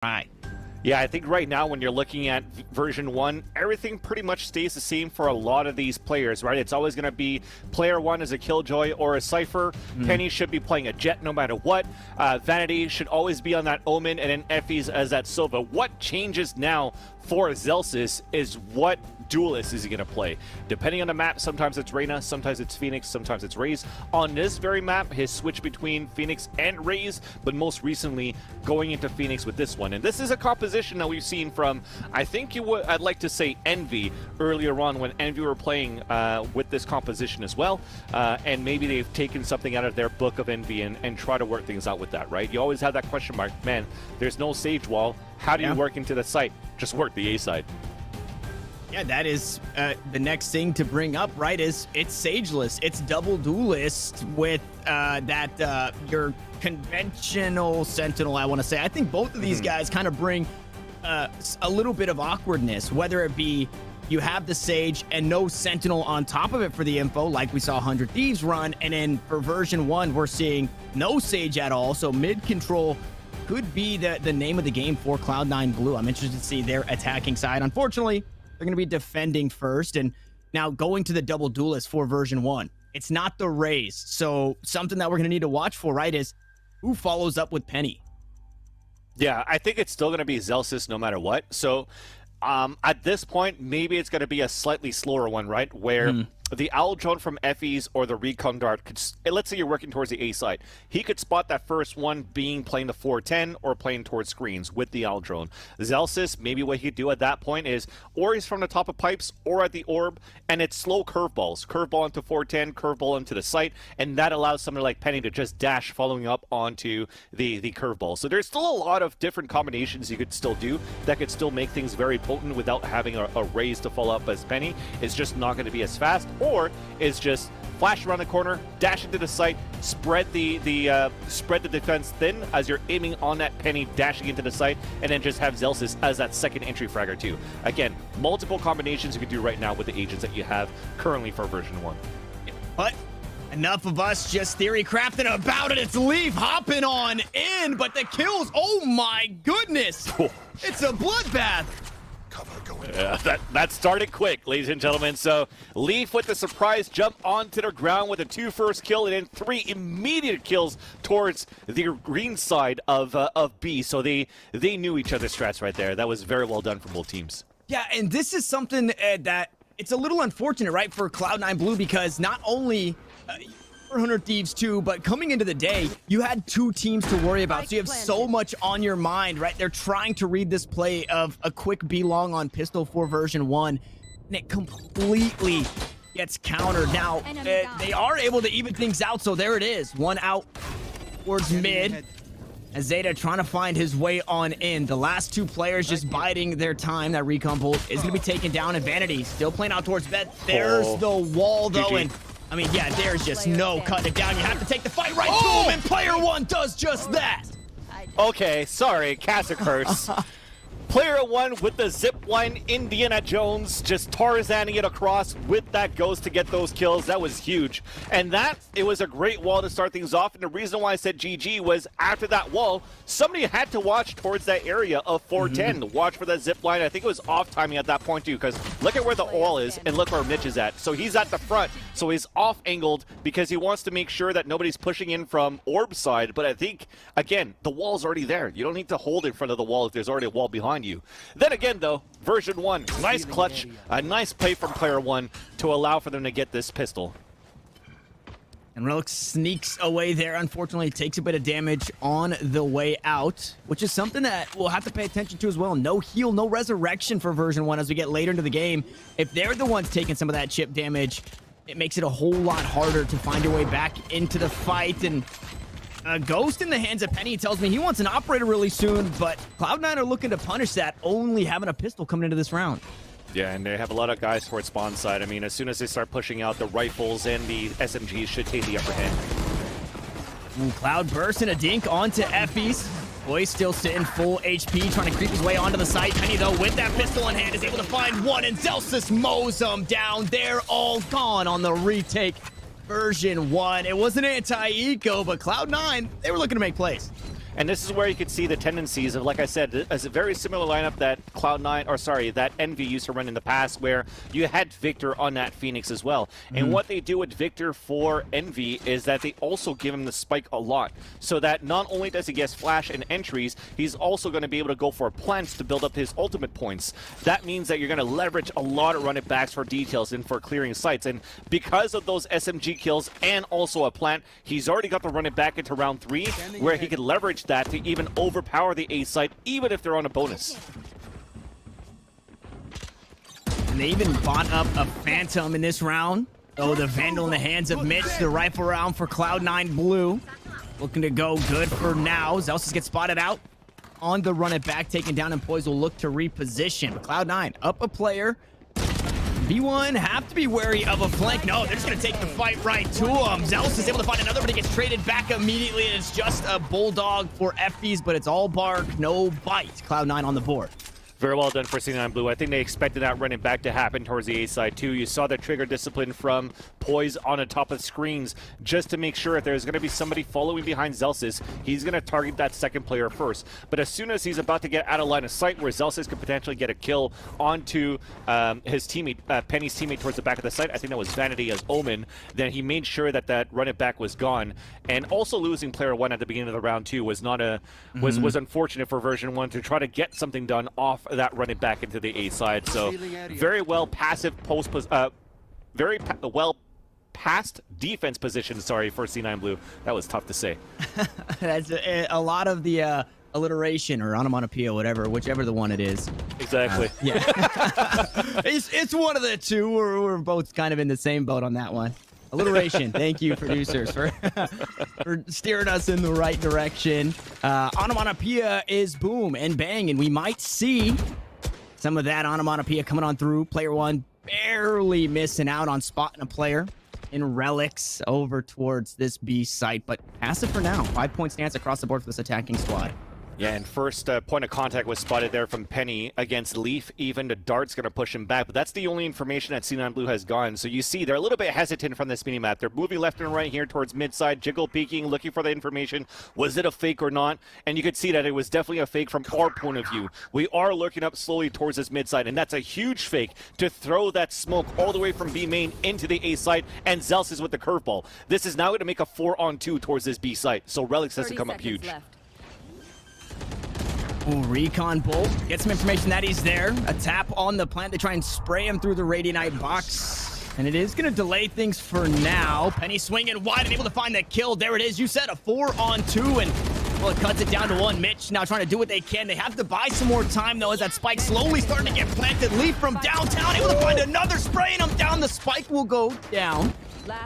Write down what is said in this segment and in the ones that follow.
Right. Yeah, I think right now when you're looking at version 1, everything pretty much stays the same for a lot of these players, right? It's always going to be player 1 as a Killjoy or a Cypher. Penny should be playing a Jet no matter what. Vanity should always be on that Omen, and then Effie's as that Sova. What changes now for Zelsis is what duelist is he going to play. Depending on the map, sometimes it's Reyna, sometimes it's Phoenix, sometimes it's Raze. On this very map, his switch between Phoenix and Raze, but most recently going into Phoenix with this one. And this is a composition that we've seen from, I think I'd like to say Envy earlier on when Envy were playing with this composition as well. And maybe they've taken something out of their book of Envy and try to work things out with that, right? You always have that question mark, man, there's no Sage wall. How do you work into the site? Just work the A side. Yeah, that is the next thing to bring up, right? Is it's Sageless, it's double duelist with your conventional Sentinel, I want to say. I think both of these guys kind of bring a little bit of awkwardness, whether it be you have the Sage and no Sentinel on top of it for the info, like we saw 100 Thieves run, and then for version 1, we're seeing no Sage at all, so mid-control could be the name of the game for Cloud9 Blue. I'm interested to see their attacking side. Unfortunately, they're going to be defending first, and now going to the double duelist for version 1. It's not the Raze, so something that we're going to need to watch for, right, is who follows up with Penny. Yeah, I think it's still going to be Zelsis no matter what. So at this point, maybe it's going to be a slightly slower one, right, where the Owl Drone from Effie's or the Recon Dart could, let's say you're working towards the A side, he could spot that first one being playing the 410 or playing towards screens with the Owl Drone. Zelsis, maybe what he'd do at that point is, or he's from the top of pipes or at the orb, and it's slow curveballs. Curveball into 410, curveball into the site, and that allows someone like Penny to just dash following up onto the curveball. So there's still a lot of different combinations you could still do that could still make things very potent without having a Raze to follow up as Penny. It's just not going to be as fast. Or is just flash around the corner, dash into the site, spread the defense thin as you're aiming on that Penny, dashing into the site, and then just have Zelsis as that second entry fragger too. Again, multiple combinations you can do right now with the agents that you have currently for version 1. But enough of us just theory crafting about it. It's Leaf hopping on in, but the kills, oh my goodness! It's a bloodbath. Yeah, that started quick, ladies and gentlemen. So Leaf with the surprise jump onto the ground with a 2 first kill and then 3 immediate kills towards the green side of B. So they knew each other's strats right there. That was very well done from both teams. Yeah, and this is something that it's a little unfortunate, right, for Cloud9 Blue, because not only 100 Thieves too, but coming into the day, you had 2 teams to worry about, so you have so much on your mind, right? They're trying to read this play of a quick B-long on pistol for version 1, and it completely gets countered. Now, they are able to even things out, so there it is. One out towards mid, as Zeta trying to find his way on in. The last 2 players just biding their time. That recon bolt is going to be taken down, and Vanity still playing out towards bed. There's the wall, though, and I mean, yeah, there's just no cutting it down. You have to take the fight right to him, and player 1 does just that. Okay, sorry, Casa Curse. Player 1 with the zipline Indiana Jones, just Tarzaning it across with that ghost to get those kills. That was huge. And it was a great wall to start things off. And the reason why I said GG was after that wall, somebody had to watch towards that area of 410. Watch for that zipline. I think it was off timing at that point too, because look at where the wall is and look where Mitch is at. So he's at the front. So he's off angled because he wants to make sure that nobody's pushing in from orb side. But I think, again, the wall's already there. You don't need to hold in front of the wall if there's already a wall behind you. Then again, though, version 1, nice clutch, a nice play from player 1 to allow for them to get this pistol. And Relic sneaks away there. Unfortunately, takes a bit of damage on the way out, which is something that we'll have to pay attention to as well. No heal, no resurrection for version 1 as we get later into the game. If they're the ones taking some of that chip damage, it makes it a whole lot harder to find your way back into the fight. And a ghost in the hands of Penny tells me he wants an operator really soon, but Cloud9 are looking to punish that, only having a pistol coming into this round. Yeah, and they have a lot of guys towards spawn side. I mean, as soon as they start pushing out, the rifles and the SMGs should take the upper hand. Ooh, Cloud burst and a dink onto Effie's. Boy, still sitting full HP, trying to creep his way onto the site. Penny, though, with that pistol in hand, is able to find one, and Zelsis mows them down. They're all gone on the retake. Version 1. It was an anti-eco, but Cloud9, they were looking to make plays. And this is where you could see the tendencies of, like I said, as a very similar lineup that Cloud9, or sorry, that Envy used to run in the past, where you had Victor on that Phoenix as well. And what they do with Victor for Envy is that they also give him the spike a lot, so that not only does he get flash and entries, he's also going to be able to go for plants to build up his ultimate points. That means that you're going to leverage a lot of run it backs for details and for clearing sites. And because of those SMG kills and also a plant, he's already got to run it back into round 3, where he can leverage that to even overpower the A site, even if they're on a bonus. And they even bought up a Phantom in this round. Oh, the Vandal in the hands of Mitch. The rifle round for Cloud9 Blue. Looking to go good for now. Zelsis gets spotted out on the run it back, taken down, and Poise will look to reposition. But Cloud9 up a player. B1 have to be wary of a flank. No, they're just going to take the fight right to him. Zealous is able to find another, but he gets traded back immediately. And it's just a bulldog for Effies, but it's all bark, no bite. Cloud9 on the board. Very well done for C9 Blue. I think they expected that running back to happen towards the A side too. You saw the trigger discipline from Poise on the top of screens just to make sure if there's going to be somebody following behind Zelsis, he's going to target that second player first. But as soon as he's about to get out of line of sight where Zelsis could potentially get a kill onto his teammate, Penny's teammate towards the back of the site, I think that was Vanity as Omen, then he made sure that that run it back was gone. And also losing player 1 at the beginning of the round 2 was not a was unfortunate for version 1 to try to get something done off that run it back into the A side. So very well passive well past defense position, sorry, for C9 Blue. That was tough to say. That's a lot of the alliteration or onomatopoeia, whichever the one it is. Exactly. Yeah. it's one of the two. We're both kind of in the same boat on that one. Alliteration. Thank you, producers, for steering us in the right direction. Onomatopoeia is boom and bang, and we might see some of that onomatopoeia coming on through. Player 1 barely missing out on spotting a player in Relics over towards this B site, but passive for now. 5-point stance across the board for this attacking squad. Yeah, and first point of contact was spotted there from Penny against Leaf. Even the Dart's going to push him back, but that's the only information that C9 Blue has gotten. So you see they're a little bit hesitant from this minimap. They're moving left and right here towards mid-side, jiggle peeking, looking for the information. Was it a fake or not? And you could see that it was definitely a fake from our point of view. We are looking up slowly towards this mid-side, and that's a huge fake to throw that smoke all the way from B main into the A site, and Zels is with the curveball. This is now going to make a 4-on-2 towards this B site, so Relics has to come up huge. Left. Ooh, Recon Bolt. Get some information that he's there. A tap on the plant. They try and spray him through the Radiant box. And it is going to delay things for now. Penny swinging wide and able to find that kill. There it is. You said a 4-on-2, and well, it cuts it down to 1. Mitch now trying to do what they can. They have to buy some more time, though, as that spike slowly starting to get planted. Leaf from downtown, able to find another, spraying him down. The spike will go down.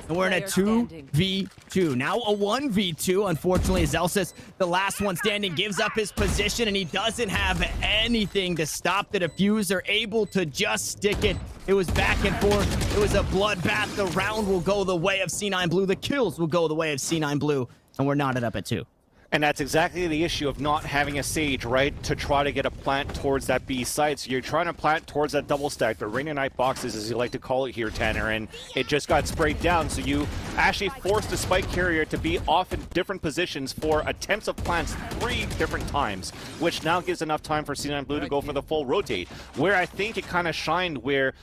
And we're in a 2v2. Now a 1v2. Unfortunately, Zelsis, the last one standing, gives up his position, and he doesn't have anything to stop the diffuser. Able to just stick it. It was back and forth. It was a bloodbath. The round will go the way of C9 Blue. The kills will go the way of C9 Blue. And we're knotted up at 2. And that's exactly the issue of not having a Sage, right? To try to get a plant towards that B site. So you're trying to plant towards that double stack, the Rain and Night boxes, as you like to call it here, Tanner. And it just got sprayed down. So you actually forced the spike carrier to be off in different positions for attempts of plants 3 different times, which now gives enough time for C9 Blue to go for the full rotate. Where I think it kind of shined, where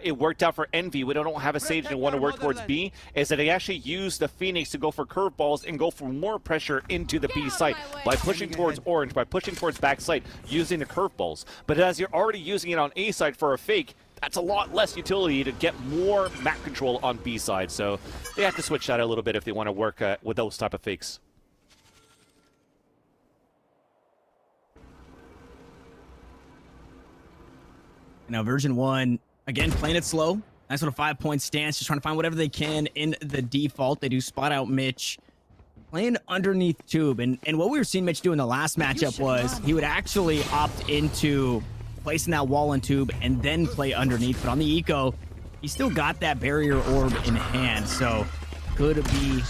it worked out for Envy. We don't have a Sage and want to work towards B, is that they actually used the Phoenix to go for curveballs and go for more pressure into the B site by pushing towards orange, by pushing towards back site, using the curveballs. But as you're already using it on A side for a fake, that's a lot less utility to get more map control on B side. So they have to switch that a little bit if they want to work with those type of fakes. Now, version 1, again, playing it slow. Nice little 5-point stance, just trying to find whatever they can in the default. They do spot out Mitch, playing underneath tube. And what we were seeing Mitch do in the last matchup was he would actually opt into placing that wall in tube and then play underneath. But on the eco, he still got that barrier orb in hand. So could be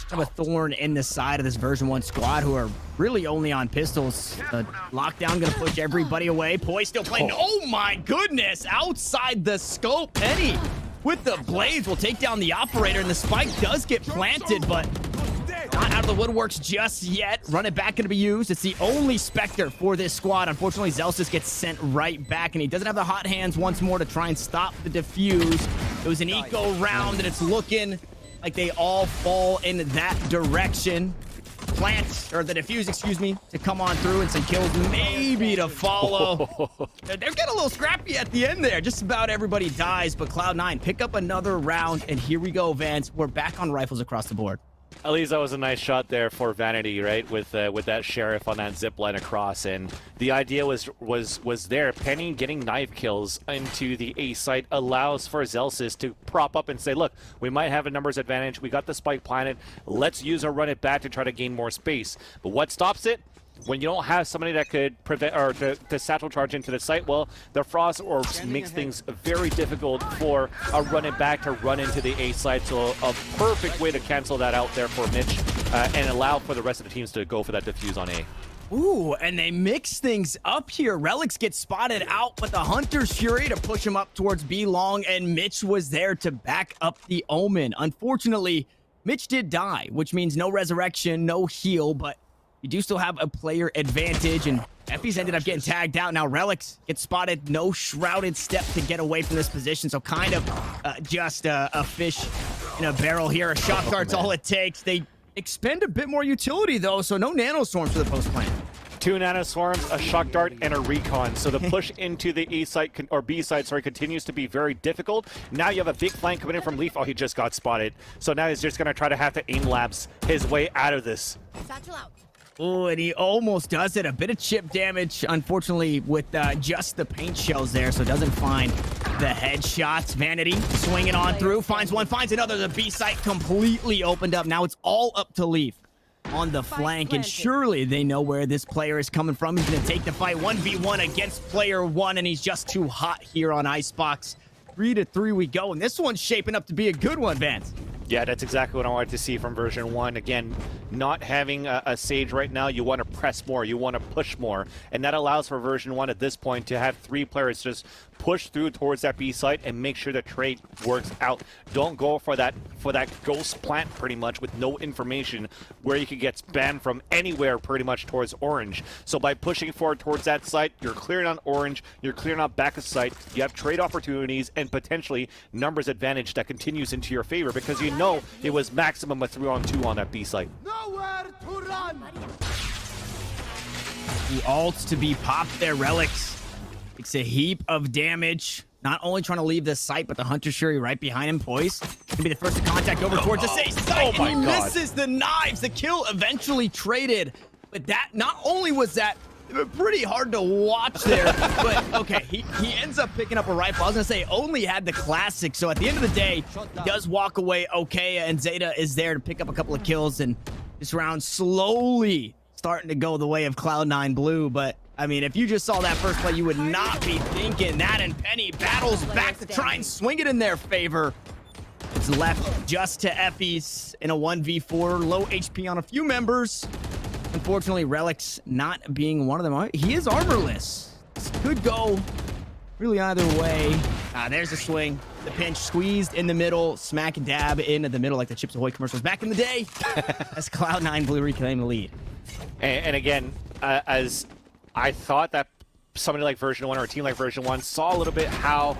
kind of a thorn in the side of this version 1 squad, who are really only on pistols. The lockdown gonna push everybody away. Poise still playing. Oh my goodness, outside the scope. Penny with the blades will take down the operator, and the spike does get planted, but Not out of the woodworks just yet. Run it back going to be used. It's the only Spectre for this squad. Unfortunately, Zelsis gets sent right back, and he doesn't have the hot hands once more to try and stop the defuse. It was an eco round, and it's looking like they all fall in that direction. Plant, or the defuse, excuse me, to come on through, and some kills maybe to follow. They're getting a little scrappy at the end there. Just about everybody dies, but Cloud9 pick up another round, and here we go, Vance. We're back on rifles across the board. At least that was a nice shot there for Vanity, right? With that sheriff on that zip line across, and the idea was there. Penny getting knife kills into the A site allows for Zelsis to prop up and say, "Look, we might have a numbers advantage. We got the spike planted. Let's use our run it back to try to gain more space." But what stops it? When you don't have somebody that could prevent or to satchel charge into the site, well, the frost orbs makes things very difficult for a run it back to run into the A site. So a perfect way to cancel that out there for Mitch and allow for the rest of the teams to go for that defuse on A. Ooh, and they mix things up here. Relics gets spotted out, but the Hunter's Fury to push him up towards B long, and Mitch was there to back up the Omen. Unfortunately, Mitch did die, which means no resurrection, no heal, but you do still have a player advantage, and Effie's ended up getting tagged out. Now Relics gets spotted, no shrouded step to get away from this position, so kind of just a fish in a barrel here. A shock dart's all it takes. They expend a bit more utility, though, so no nanostorms for the post plant. 2 nanoswarms, a shock dart, and a recon. So the push into the A site or B site, sorry, continues to be very difficult. Now you have a big flank coming in from Leaf. Oh, he just got spotted. So now he's just going to try to have to aim labs his way out of this. Satchel out. Oh, and he almost does it. A bit of chip damage, unfortunately, with just the paint shells there, so doesn't find the headshots. Vanity swinging on through, finds one, finds another. The B site completely opened up. Now it's all up to Leaf on the flank, and surely they know where this player is coming from. He's going to take the fight 1v1 against player one, and he's just too hot here on ICEBOX. 3-3 we go, and this one's shaping up to be a good one, Vance. Yeah, that's exactly what I wanted to see from version 1. Again, not having a Sage right now, you want to press more, you want to push more, and that allows for version 1 at this point to have 3 players just push through towards that B site and make sure the trade works out. Don't go for that ghost plant pretty much with no information where you could get spammed from anywhere pretty much towards orange. So by pushing forward towards that site, you're clearing on orange, you're clearing out back of site, you have trade opportunities and potentially numbers advantage that continues into your favor because you know it was maximum of 3-on-2 on that B site. Nowhere to run. The ults to be popped there. Relics takes a heap of damage. Not only trying to leave the site, but the Hunter Fury right behind him, poised. Gonna be the first to contact over towards the safe site. Oh my and he God. misses the knives. The kill eventually traded. But that, not only was that pretty hard to watch there, but okay, he ends up picking up a rifle. I was gonna say only had the classic, so at the end of the day, he does walk away okay, and Zeta is there to pick up a couple of kills, and this round slowly starting to go the way of Cloud9 Blue. But I mean, if you just saw that first play, you would not be thinking that, and Penny battles back to try and swing it in their favor. It's left just to Effie's in a 1v4, low HP on a few members. Unfortunately, Relics not being one of them. He is armorless. This could go really either way. There's the swing. The pinch squeezed in the middle. Smack dab into the middle like the Chips Ahoy commercials back in the day. As Cloud9 Blue reclaim the lead. And again, as I thought that somebody like version 1 or a team like version 1 saw a little bit how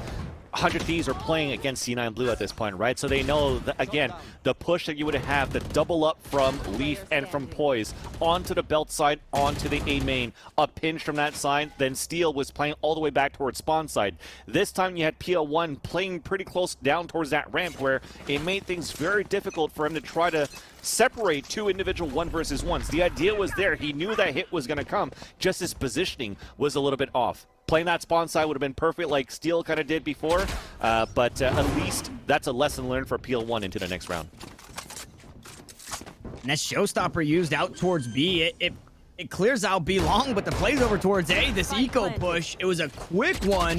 100 Thieves are playing against C9 Blue at this point, right? So they know that, again, the push that you would have, the double up from Leaf and from Poise onto the belt side, onto the A main, a pinch from that side, then Steel was playing all the way back towards spawn side. This time you had PL1 playing pretty close down towards that ramp where it made things very difficult for him to try to separate 2 individual 1v1s. The idea was there. He knew that hit was going to come. Just his positioning was a little bit off. Playing that spawn side would have been perfect like Steel kind of did before, but at least that's a lesson learned for PL1 into the next round. And that showstopper used out towards B. It clears out B long, but the play's over towards A. This eco push, it was a quick one.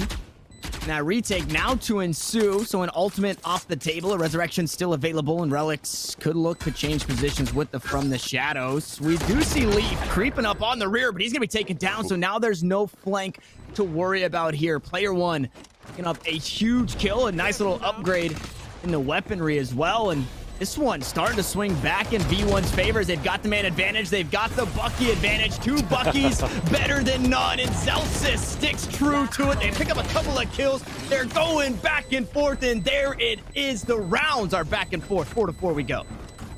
And that retake now to ensue, so an ultimate off the table. A resurrection still available, and Relics could look to change positions with the From the Shadows. We do see Leaf creeping up on the rear, but he's going to be taken down, so now there's no flank to worry about here. Player 1 picking up a huge kill, a nice little upgrade in the weaponry as well, and This one starting to swing back in V1's favors. They've got the man advantage. They've got the Bucky advantage. 2 Buckies better than none. And Zelsis sticks true to it. They pick up a couple of kills. They're going back and forth. And there it is. The rounds are back and forth. 4-4 we go.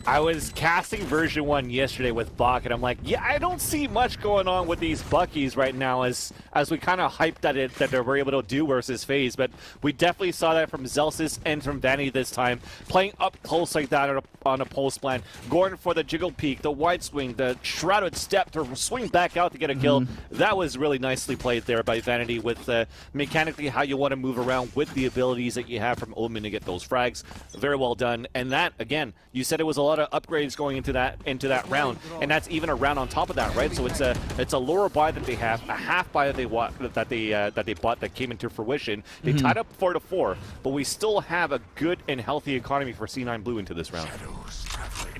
I was casting version 1 yesterday with Bach, and I'm like, yeah, I don't see much going on with these Buckies right now as we kind of hyped at it that they were able to do versus FaZe, but we definitely saw that from Zelsis and from Vanity this time, playing up close like that on a post plan, going for the jiggle peek, the wide swing, the shrouded step to swing back out to get a kill. That was really nicely played there by Vanity with mechanically how you want to move around with the abilities that you have from Omen to get those frags. Very well done. And that, again, you said it was a lot of upgrades going into that round, and that's even a round on top of that, right? So it's a lower buy that they have, a half buy that they bought that came into fruition. They tied up 4-4, but we still have a good and healthy economy for C9 Blue into this round.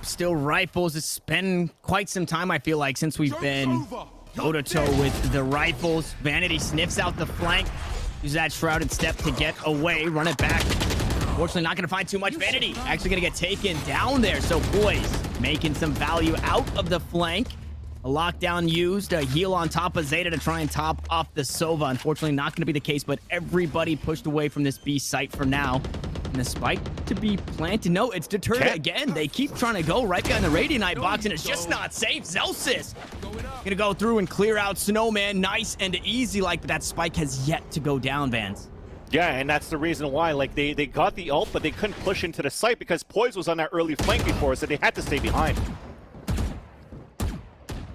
Still rifles. It's been quite some time, I feel like, since we've been toe-to-toe with the rifles. Vanity sniffs out the flank, uses that shrouded step to get away, run it back. Unfortunately, not going to find too much. Vanity actually going to get taken down there. So Poise making some value out of the flank. A lockdown used, a heal on top of Zeta to try and top off the Sova. Unfortunately, not going to be the case, but everybody pushed away from this B site for now. And the spike to be planted. No, it's deterred again. They keep trying to go right behind the Radiant box, and it's just not safe. Zelsis gonna go through and clear out Snowman. Nice and easy, like, but that spike has yet to go down, Vans. Yeah, and that's the reason why, like, they got the ult, but they couldn't push into the site because Poise was on that early flank before, so they had to stay behind.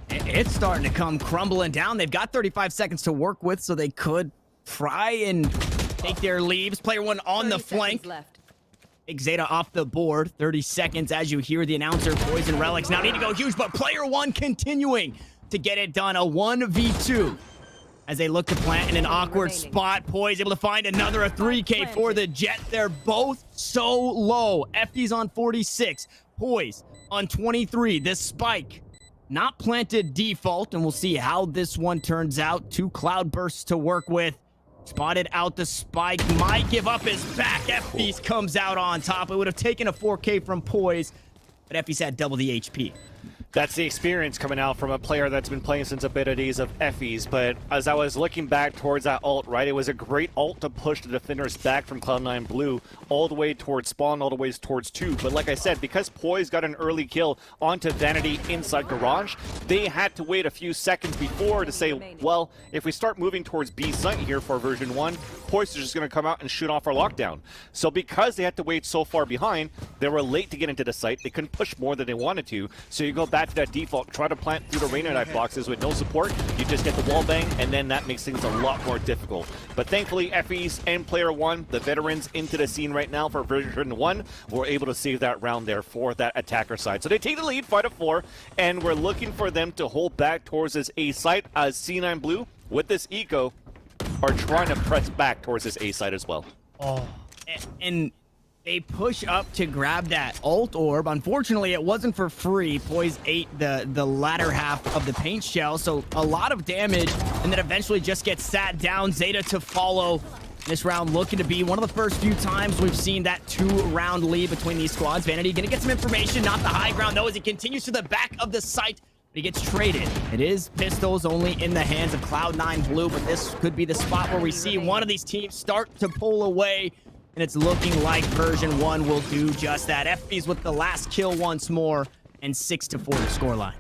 It's starting to come crumbling down. They've got 35 seconds to work with, so they could try and take their leaves. Player 1 on the flank. Take Zeta off the board. 30 seconds as you hear the announcer. Poise and Relics now need to go huge, but Player 1 continuing to get it done. A 1v2. As they look to plant in an awkward spot. Poise able to find another 3K for the Jet. They're both so low. FD's on 46. Poise on 23. This spike not planted default, and we'll see how this one turns out. 2 cloud bursts to work with. Spotted out the spike. Might give up his back. FD's comes out on top. It would have taken a 4K from Poise, but FD's had double the HP. That's the experience coming out from a player that's been playing since the beta days of Effie's. But as I was looking back towards that ult, right, it was a great ult to push the defenders back from Cloud9 Blue all the way towards spawn, all the way towards 2. But like I said, because Poise got an early kill onto Vanity inside Garage, they had to wait a few seconds before to say, well, if we start moving towards B site here for version 1, Poise is just going to come out and shoot off our lockdown. So because they had to wait so far behind, they were late to get into the site. They couldn't push more than they wanted to. So you go back to that default, try to plant through the Radiant boxes with no support. You just get the wall bang, and then that makes things a lot more difficult. But thankfully, FEs and Player 1, the veterans into the scene right now for version 1, were able to save that round there for that attacker side. So they take the lead, 5-4, and we're looking for them to hold back towards this A site as C9 Blue, with this eco, are trying to press back towards this A site as well. Oh, and they push up to grab that ult orb. Unfortunately, it wasn't for free. Poise ate the latter half of the paint shell, so a lot of damage, and then eventually just gets sat down. Zeta to follow this round, looking to be one of the first few times we've seen that 2-round lead between these squads. Vanity gonna get some information, not the high ground though, as he continues to the back of the site. But he gets traded. It is pistols only in the hands of Cloud9 Blue, but this could be the spot where we see one of these teams start to pull away, and it's looking like version 1 will do just that. FB's with the last kill once more, and 6-4 the scoreline.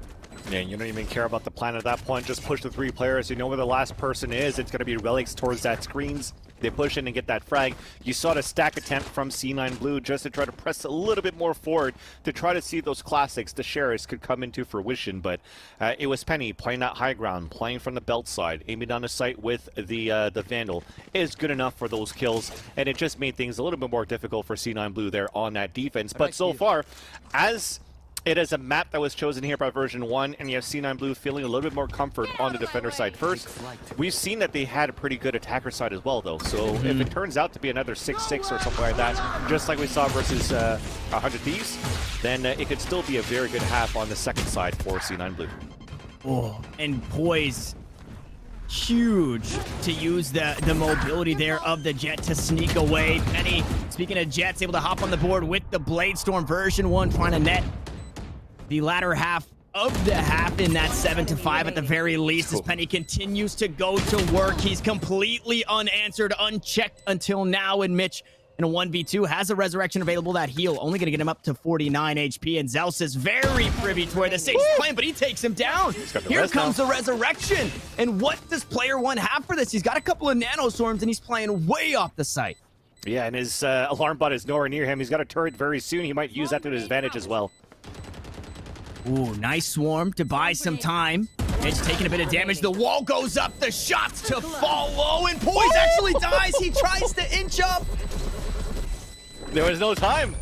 Yeah, you don't even care about the plan at that point. Just push the 3 players. You know where the last person is. It's going to be Relics towards that screens. They push in and get that frag. You saw the stack attempt from C9 Blue just to try to press a little bit more forward to try to see those classics, the Sheriffs, could come into fruition. But it was Penny playing that high ground, playing from the belt side, aiming down the sight with the Vandal is good enough for those kills. And it just made things a little bit more difficult for C9 Blue there on that defense. But so far, as it is a map that was chosen here by version 1, and you have C9 Blue feeling a little bit more comfort on the defender side first. We've seen that they had a pretty good attacker side as well, though. So if it turns out to be another 6-6 or something like that, just like we saw versus 100 Thieves, then it could still be a very good half on the second side for C9 Blue. Oh, and Poise huge to use the mobility there of the Jet to sneak away. Penny, speaking of Jets, able to hop on the board with the Bladestorm version 1, trying to net the latter half of the half in that 7-5 at the very least, as Penny continues to go to work. He's completely unanswered, unchecked until now, and Mitch in a 1v2 has a resurrection available. That heal only going to get him up to 49 HP, and Zeus is very privy to where the Sage is playing, but he takes him down. Here comes the resurrection, and what does player 1 have for this? He's got a couple of nanoswarms, and he's playing way off the site. Yeah, and his alarm bot is nowhere near him. He's got a turret very soon. He might use that to his advantage as well. Ooh, nice swarm to buy some time. It's taking a bit of damage. The wall goes up. The shots to follow. And Poise actually dies. He tries to inch up. There was no time.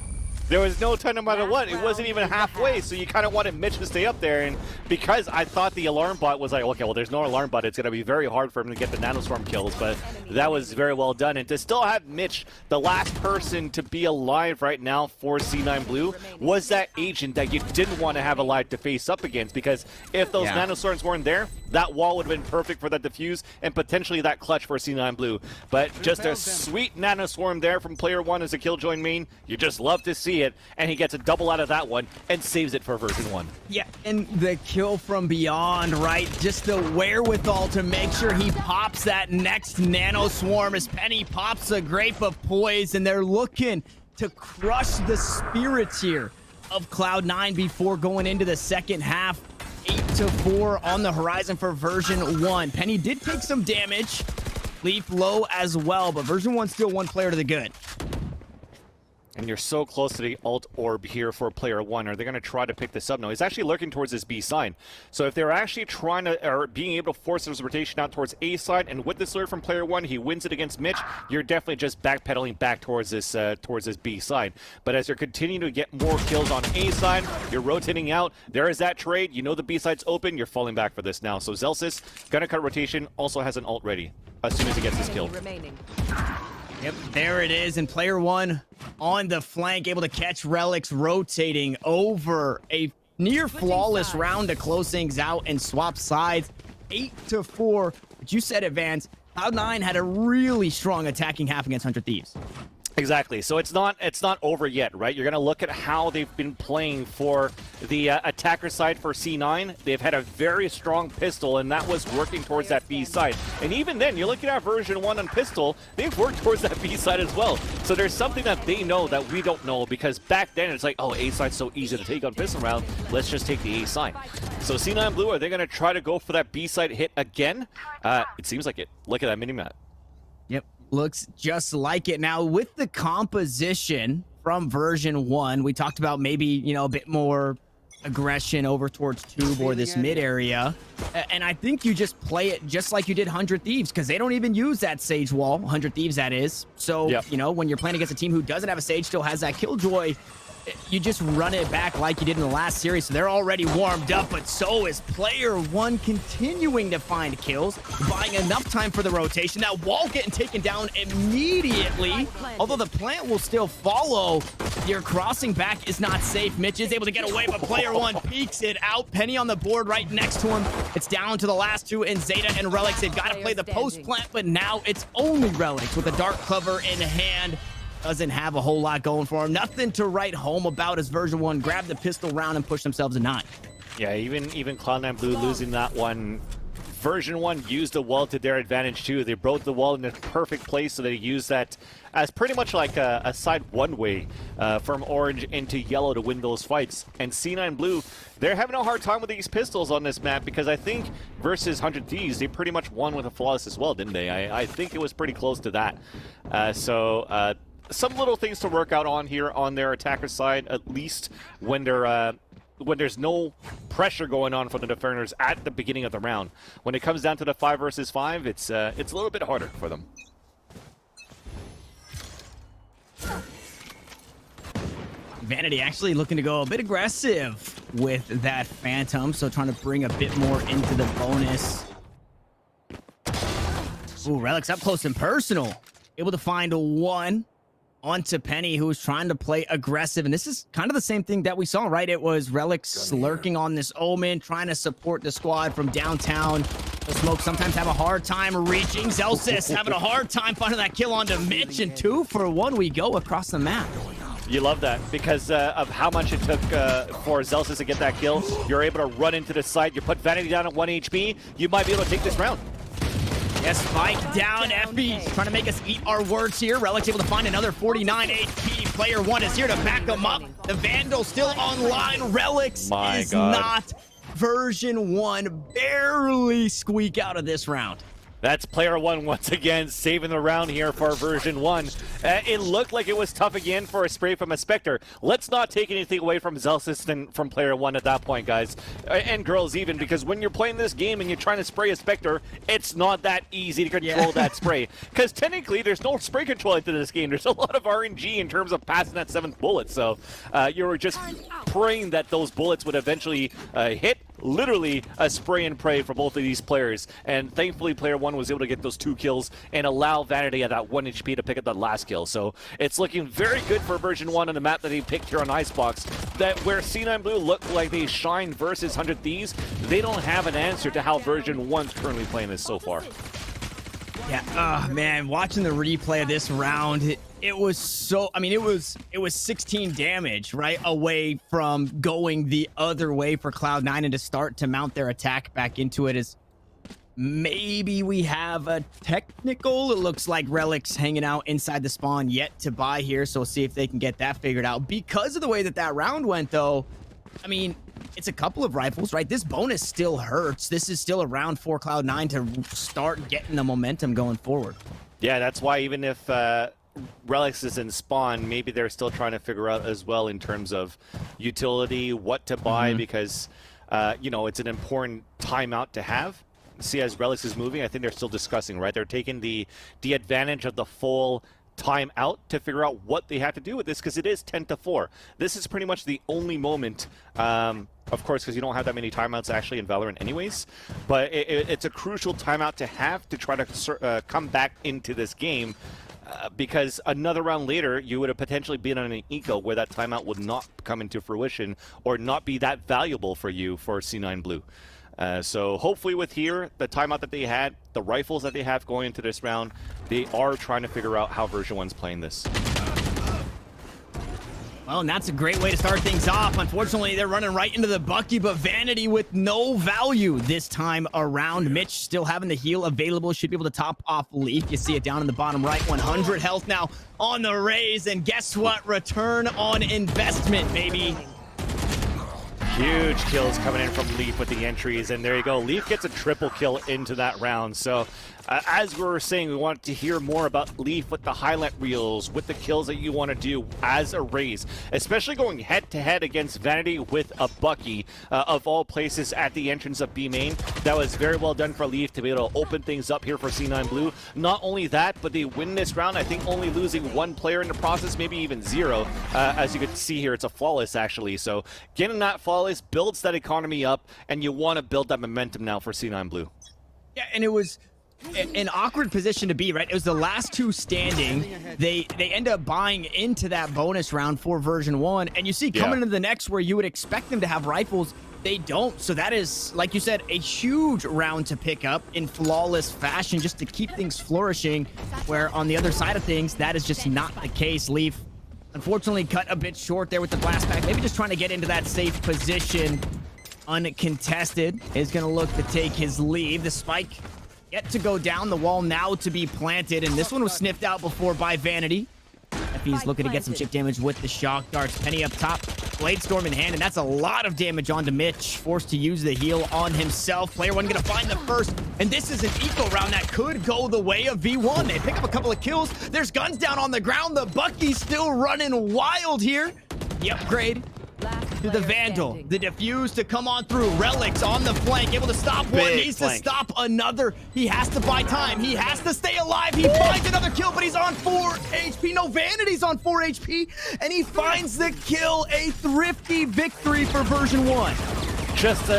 There was no time no matter what. It wasn't even halfway, so you kind of wanted Mitch to stay up there. And because I thought the alarm bot was like, okay, well, there's no alarm bot. It's going to be very hard for him to get the nanoswarm kills, but that was very well done. And to still have Mitch, the last person to be alive right now for C9 Blue, was that agent that you didn't want to have alive to face up against, because if those nanoswarms weren't there, that wall would have been perfect for that defuse and potentially that clutch for C9 Blue. But just a sweet nanoswarm there from player 1 as a Killjoy main. You just love to see it, and he gets a double out of that one and saves it for version 1. Yeah, and the kill from beyond, right? Just the wherewithal to make sure he pops that next nanoswarm as Penny pops a grape of poise, and they're looking to crush the spirits here of Cloud9 before going into the second half. 8-4 on the horizon for version 1. Penny did take some damage. Leaf low as well, but version 1 still one player to the good. And you're so close to the alt orb here for player 1. Are they going to try to pick this up? No, he's actually lurking towards this B side. So if they're actually trying to, or being able to force his rotation out towards A side, and with this alert from player 1, he wins it against Mitch, you're definitely just backpedaling back towards this B side. But as you're continuing to get more kills on A side, you're rotating out. There is that trade. You know the B side's open. You're falling back for this now. So Zelsis, gonna cut rotation, also has an ult ready as soon as he gets his kill. Yep, there it is, and player 1 on the flank, able to catch Relics rotating over a near flawless round to close things out and swap sides. 8-4, but you said it, Vance. Cloud9 had a really strong attacking half against 100 Thieves. Exactly. So it's not over yet, right? You're going to look at how they've been playing for the attacker side for C9. They've had a very strong pistol, and that was working towards that B side. And even then, you're looking at version 1 on pistol, they've worked towards that B side as well. So there's something that they know that we don't know, because back then it's like, oh, A side's so easy to take on pistol round. Let's just take the A side. So C9 Blue, are they going to try to go for that B side hit again? It seems like it. Look at that mini-map. Yep, looks just like it. Now, with the composition from version 1, we talked about maybe, you know, a bit more aggression over towards tube or this mid area. And I think you just play it just like you did 100 Thieves, because they don't even use that Sage wall, 100 Thieves that is. So, you know, when you're playing against a team who doesn't have a Sage, still has that Killjoy, you just run it back like you did in the last series. So they're already warmed up, but so is player 1 continuing to find kills, buying enough time for the rotation. That wall getting taken down immediately, although the plant will still follow. Your crossing back is not safe. Mitch is able to get away, but player 1 peeks it out. Penny on the board right next to him. It's down to the last two in Zeta and Relics. They've got to play the post plant, but now it's only Relics with a dark cover in hand. Doesn't have a whole lot going for him. Nothing to write home about as version 1 grabbed the pistol round and pushed themselves a 9. Yeah, even Cloud9 Blue losing that one. Version 1 used the wall to their advantage too. They broke the wall in a perfect place, so they used that as pretty much like a side one-way from orange into yellow to win those fights. And C9 Blue, they're having a hard time with these pistols on this map, because I think versus 100 Thieves, they pretty much won with a flawless as well, didn't they? I think it was pretty close to that. Some little things to work out on here on their attacker side, at least when they're when there's no pressure going on from the defenders at the beginning of the round. When it comes down to the 5 versus 5, it's a little bit harder for them. Vanity actually looking to go a bit aggressive with that Phantom, so trying to bring a bit more into the bonus. Ooh, Relics up close and personal. Able to find one onto Penny, who was trying to play aggressive. And this is kind of the same thing that we saw, right? It was Relics lurking on this Omen, trying to support the squad from downtown. The smoke sometimes have a hard time reaching. Zelsis having a hard time finding that kill onto Mitch, and 2 for 1 we go across the map. You love that because of how much it took for Zelsis to get that kill. You're able to run into the site. You put Vanity down at 1 HP. You might be able to take this round. Yes, spike down. Effie trying to make us eat our words here. Relic's able to find another 49 HP. Player 1 is here to back them up. The Vandal still online. Relics is not. Version 1 barely squeak out of this round. That's player 1 once again saving the round here for version 1. It looked like it was tough again for a spray from a Spectre. Let's not take anything away from Zelsis and from player 1 at that point, guys. And girls even, because when you're playing this game and you're trying to spray a Spectre, it's not that easy to control that spray. Because technically, there's no spray control into this game. There's a lot of RNG in terms of passing that 7th bullet. So you were just praying that those bullets would eventually hit. Literally a spray and pray for both of these players, and thankfully player 1 was able to get those 2 kills and allow Vanity at that 1 HP to pick up that last kill. So it's looking very good for version 1 on the map that he picked here on ICEBOX, that where C9 Blue looked like they shine versus 100 Thieves, they don't have an answer to how version 1's currently playing this so far. Yeah, oh man, watching the replay of this round, it was so, I mean, it was 16 damage, right, away from going the other way for Cloud9, and to start to mount their attack back into it is maybe we have a technical. It looks like Relic's hanging out inside the spawn yet to buy here, so we'll see if they can get that figured out. Because of the way that that round went, though, I mean, it's a couple of rifles, right? This bonus still hurts. This is still a round for Cloud9 to start getting the momentum going forward. Yeah, that's why even if Relics is in spawn, maybe they're still trying to figure out as well in terms of utility, what to buy, because, you know, it's an important timeout to have. See, as Relics is moving, I think they're still discussing, right? They're taking the advantage of the full time out to figure out what they have to do with this, because it is 10-4. This is pretty much the only moment, of course, because you don't have that many timeouts actually in Valorant anyways, but it's a crucial timeout to have to try to come back into this game, because another round later, you would have potentially been on an eco where that timeout would not come into fruition or not be that valuable for you for C9 Blue. So hopefully with here, the timeout that they had, the rifles that they have going into this round, they are trying to figure out how version 1's playing this. Well, and that's a great way to start things off. Unfortunately, they're running right into the Bucky, but Vanity with no value this time around. Mitch still having the heal available. Should be able to top off Leaf. You see it down in the bottom right. 100 health now on the raise. And guess what? Return on investment, baby. Huge kills coming in from Leaf with the entries, and there you go. Leaf gets a triple kill into that round. So as we were saying, we wanted to hear more about Leaf with the highlight reels, with the kills that you want to do as a raise, especially going head-to-head against Vanity with a Bucky, of all places at the entrance of B main. That was very well done for Leaf to be able to open things up here for C9 Blue. Not only that, but they win this round, I think only losing 1 player in the process, maybe even 0. As you can see here, it's a flawless actually. So getting that flawless builds that economy up, and you want to build that momentum now for C9 Blue. Yeah, and it was an awkward position to be, right? It was the last 2 standing. They end up buying into that bonus round for version 1, and you see coming into the next where you would expect them to have rifles, they don't. So that is, like you said, a huge round to pick up in flawless fashion just to keep things flourishing, where on the other side of things, that is just not the case. Leaf unfortunately cut a bit short there with the blast pack, maybe just trying to get into that safe position. Uncontested is going to look to take his lead. The spike yet to go down, the wall now to be planted, and this one was sniffed out before by Vanity. He's looking to get some chip damage with the shock darts. Penny up top, Blade Storm in hand, and that's a lot of damage onto Mitch. Forced to use the heal on himself. Player 1 gonna find the first, and this is an eco round that could go the way of V1. They pick up a couple of kills. There's guns down on the ground. The Bucky's still running wild here. The upgrade to the Vandal. Standing. The defuse to come on through. Relics on the flank, able to stop one, needs to stop another. He has to buy time. He has to stay alive. He finds another kill, but he's on 4 HP. No, Vanity's on 4 HP, and he finds the kill. A thrifty victory for version 1. Just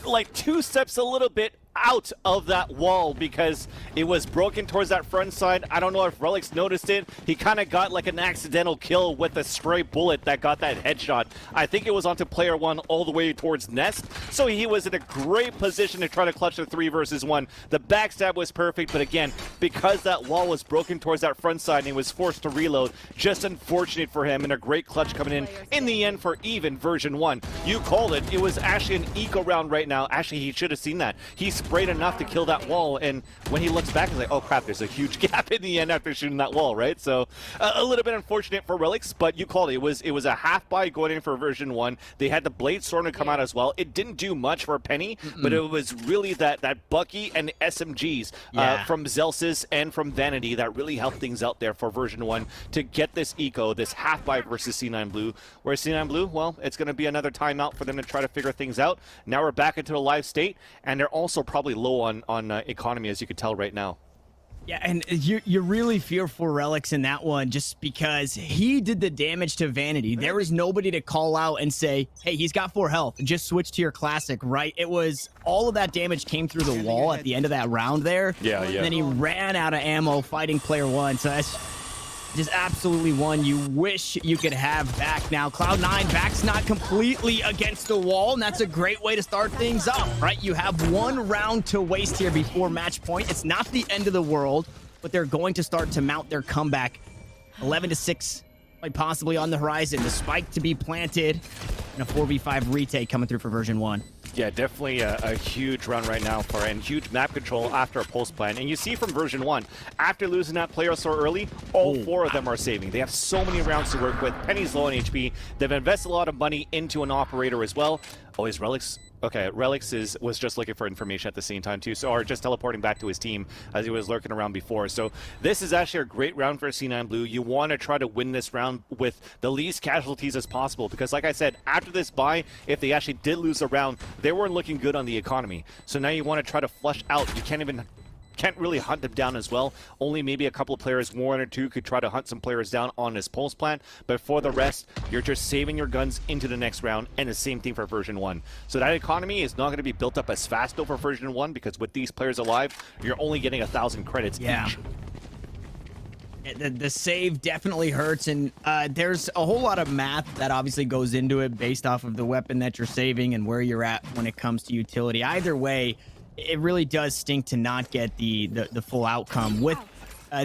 like 2 steps a little bit out of that wall because it was broken towards that front side. I don't know if Relics noticed it. He kind of got like an accidental kill with a stray bullet that got that headshot. I think it was onto player one all the way towards Nest, so he was in a great position to try to clutch the 3 versus 1. The backstab was perfect, but again, because that wall was broken towards that front side and he was forced to reload, just unfortunate for him, and a great clutch coming in the end for even version 1. You called it. It was actually an eco round right now. Actually, he should have seen that. He sprayed enough to kill that wall, and when he looks back, he's like, oh crap, there's a huge gap in the end after shooting that wall, right? So a little bit unfortunate for Relics, but you called it. It was a half buy going in for version 1. They had the Blade Storm to come out as well. It didn't do much for Penny, but it was really that Bucky and SMGs from Zelsis and from Vanity that really helped things out there for version 1 to get this eco, this half buy versus C9 Blue. Where C9 Blue, well, it's going to be another timeout for them to try to figure things out. Now we're back into a live state, and they're also probably low on economy, as you can tell right now. Yeah, and you really fear for Relics in that one just because he did the damage to Vanity. There was nobody to call out and say, hey, he's got 4 health. Just switch to your classic, right? It was all of that damage came through the wall at the end of that round there. Yeah. And then he ran out of ammo fighting player 1. So that's just absolutely one you wish you could have back. Now, Cloud9 back's not completely against the wall, and that's a great way to start things up, right? You have 1 round to waste here before match point. It's not the end of the world, but they're going to start to mount their comeback. 11-6, quite possibly on the horizon. The spike to be planted, and a 4v5 retake coming through for version 1. Yeah, definitely a huge run right now for and huge map control after a pulse plan. And you see from version 1, after losing that player so early, all 4 of them are saving. They have so many rounds to work with. Penny's low on HP. They've invested a lot of money into an operator as well. Oh, his Relics. Okay, Relics was just looking for information at the same time too, or just teleporting back to his team as he was lurking around before. So this is actually a great round for C9 Blue. You want to try to win this round with the least casualties as possible, because like I said, after this buy, if they actually did lose a round, they weren't looking good on the economy. So now you want to try to flush out. You can't really hunt them down as well. Only maybe a couple of players, 1 or 2, could try to hunt some players down on this pulse plant. But for the rest, you're just saving your guns into the next round, and the same thing for version 1. So that economy is not going to be built up as fast though for version 1, because with these players alive, you're only getting 1,000 credits each. The save definitely hurts, and there's a whole lot of math that obviously goes into it based off of the weapon that you're saving and where you're at when it comes to utility. Either way, it really does stink to not get the full outcome. With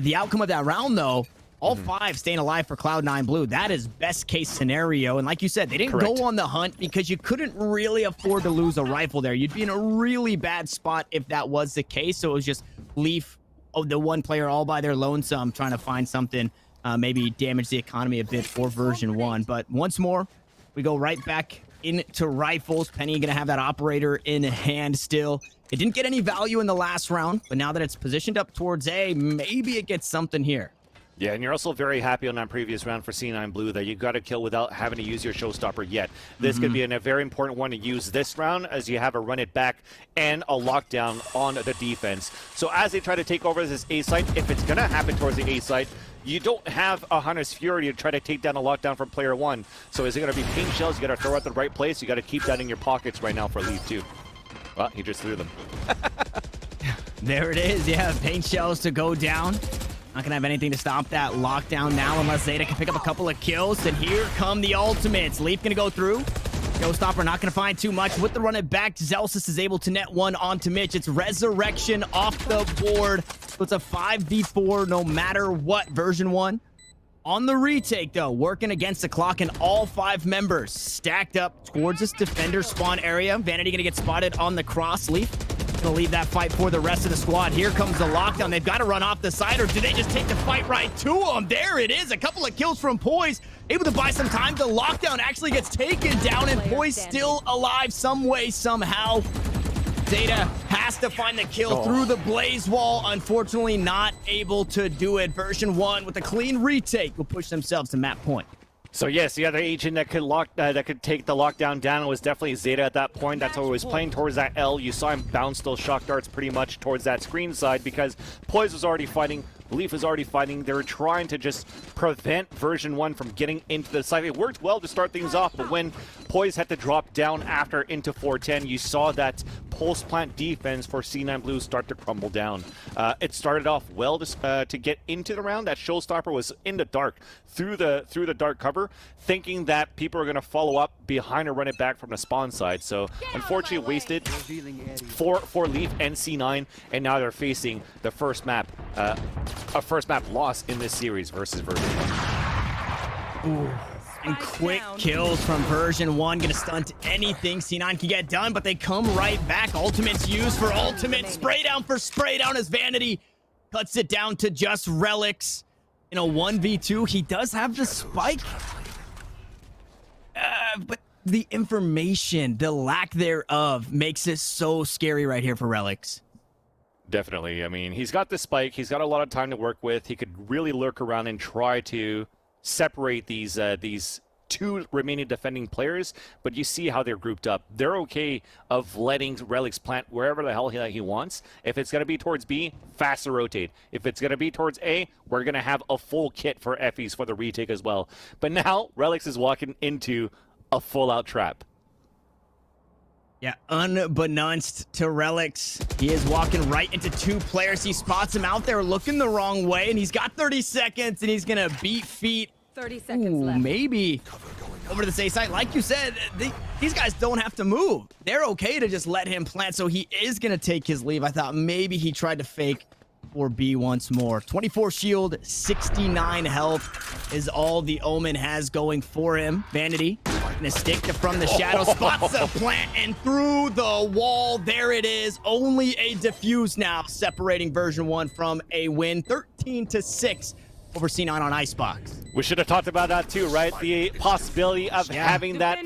the outcome of that round, though, all 5 staying alive for Cloud9 Blue. That is best case scenario. And like you said, they didn't go on the hunt because you couldn't really afford to lose a rifle there. You'd be in a really bad spot if that was the case. So it was just Leaf, the 1 player all by their lonesome, trying to find something, maybe damage the economy a bit for version 1. But once more, we go right back into rifles. Penny going to have that operator in hand still. It didn't get any value in the last round, but now that it's positioned up towards A, maybe it gets something here. Yeah, and you're also very happy on that previous round for C9 Blue that you got to kill without having to use your showstopper yet. This could be a very important one to use this round, as you have a run it back and a lockdown on the defense. So as they try to take over this A site, if it's going to happen towards the A site, you don't have a Hunter's Fury to try to take down a lockdown from player 1. So is it going to be paint shells? You got to throw at the right place. You got to keep that in your pockets right now for Leaf too. Well, he just threw them. There it is. Yeah, paint shells to go down. Not going to have anything to stop that lockdown now unless Zeta can pick up a couple of kills. And here come the ultimates. Leaf going to go through. Showstopper not going to find too much. With the run it back, Zelsis is able to net 1 onto Mitch. It's Resurrection off the board. So it's a 5v4 no matter what. Version 1 on the retake, though, working against the clock, and all 5 members stacked up towards this defender spawn area. Vanity going to get spotted on the cross. Leaf going to leave that fight for the rest of the squad. Here comes the lockdown. They've got to run off the side, or do they just take the fight right to them? There it is. A couple of kills from Poise. Able to buy some time. The lockdown actually gets taken down, and Poise still alive some way, somehow. Zeta has to find the kill through the blaze wall. Unfortunately, not able to do it. Version 1 with a clean retake will push themselves to map point. So yes, the other agent that could take the lockdown down was definitely Zeta at that point. That's why he was playing towards that L. You saw him bounce those shock darts pretty much towards that screen side because Poise was already fighting. Leaf was already fighting. They were trying to just prevent version 1 from getting into the site. It worked well to start things off, but when Poise had to drop down after into 410, you saw that post-plant defense for C9 Blue start to crumble down. It started off well to get into the round. That Showstopper was in the dark through the dark cover, thinking that people are going to follow up behind or run it back from the spawn side. So unfortunately wasted for Leaf and C9, and now they're facing the first map, a first map loss in this series versus VERSION1. Ooh. And quick kills from VERSION1, gonna stunt anything C9 can get done, but they come right back. Ultimate's used for ultimate, spray down for spray down as Vanity cuts it down to just Relics in a 1v2. He does have the spike, but the information, the lack thereof, makes it so scary right here for Relics. Definitely. I mean, he's got the spike. He's got a lot of time to work with. He could really lurk around and try to separate these two remaining defending players, but you see how they're grouped up. They're okay of letting Relics plant wherever the hell he wants. If it's going to be towards B, faster rotate. If it's going to be towards A, we're going to have a full kit for Effie's for the retake as well. But now, Relics is walking into a full-out trap. Yeah, unbeknownst to Relics, he is walking right into two players. He spots him out there looking the wrong way, and he's got 30 seconds, and he's going to beat feet. 30 seconds left. Maybe over to the safe side. Like you said, these guys don't have to move. They're okay to just let him plant, so he is going to take his leave. I thought maybe he tried to fake for B once more. 24 shield, 69 health is all the Omen has going for him. Vanity gonna stick to from the shadow, spots the plant, and through the wall, there it is. Only a defuse now separating VERSION1 from a win, 13-6 over C9 on ICEBOX. We should have talked about that too, right? The possibility of having that